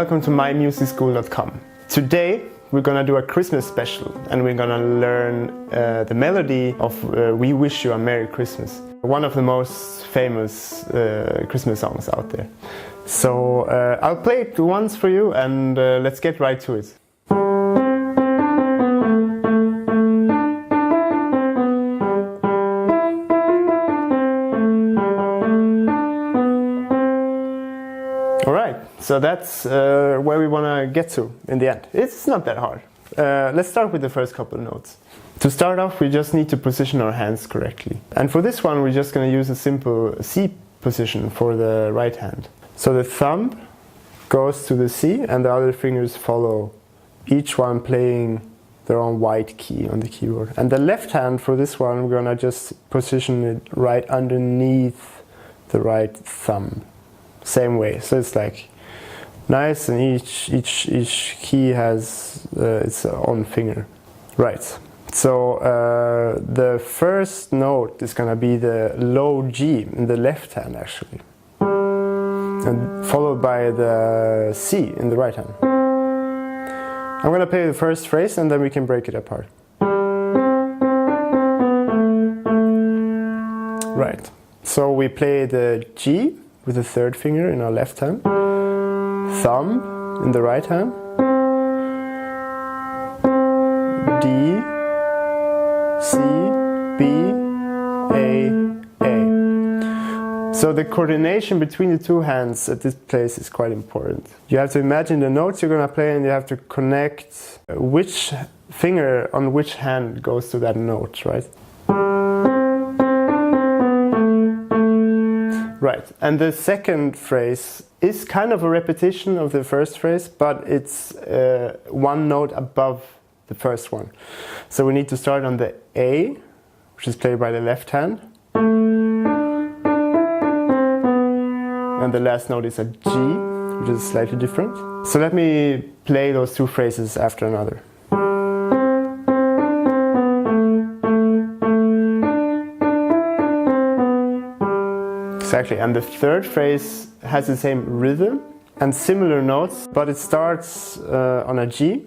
welcome to MyMusicSchool.com. Today we're gonna do a Christmas special and we're gonna learn the melody of We Wish You a Merry Christmas. One of the most famous Christmas songs out there. So I'll play it once for you and let's get right to it. Alright, so that's where we want to get to in the end. It's not that hard. Let's start with the first couple of notes. To start off, we just need to position our hands correctly. And for this one, we're just going to use a simple C position for the right hand. So the thumb goes to the C and the other fingers follow, each one playing their own white key on the keyboard. And the left hand for this one, we're going to just position it right underneath the right thumb. Same way, so it's like nice, and each key has its own finger. Right, so the first note is gonna be the low G in the left hand actually, and followed by the C in the right hand. I'm gonna play the first phrase and then we can break it apart. Right, so we play the G with the third finger in our left hand, thumb in the right hand, D, C, B, A. So the coordination between the two hands at this place is quite important. You have to imagine the notes you're going to play and you have to connect which finger on which hand goes to that note, right? Right, and the second phrase is kind of a repetition of the first phrase, but it's one note above the first one. So we need to start on the A, which is played by the left hand. And the last note is a G, which is slightly different. So let me play those two phrases after another. Exactly, and the third phrase has the same rhythm and similar notes, but it starts on a G,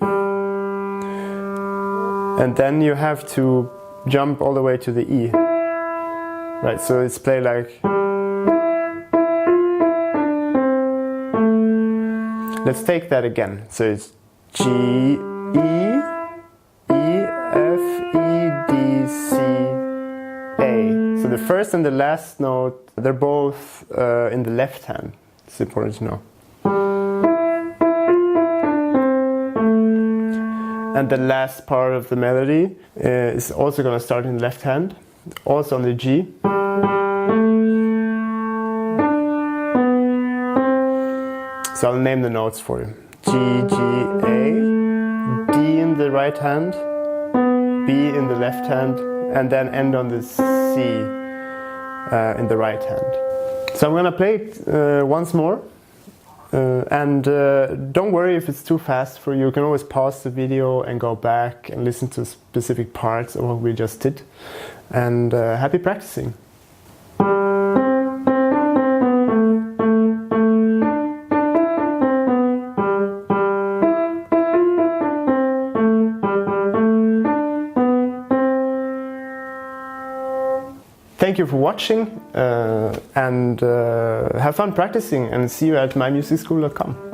and then you have to jump all the way to the E. Right, so it's played like. Let's take that again. So it's G, E, E, F, E, D, C, A. So the first and the last note, they're both in the left hand. It's important to know. And the last part of the melody is also going to start in the left hand, also on the G. So I'll name the notes for you. G, G, A, D in the right hand, B in the left hand, and then end on the C in the right hand. So I'm gonna play it once more, and don't worry if it's too fast for you. You can always pause the video and go back and listen to specific parts of what we just did. And happy practicing! Thank you for watching and have fun practicing, and see you at MyMusicSchool.com.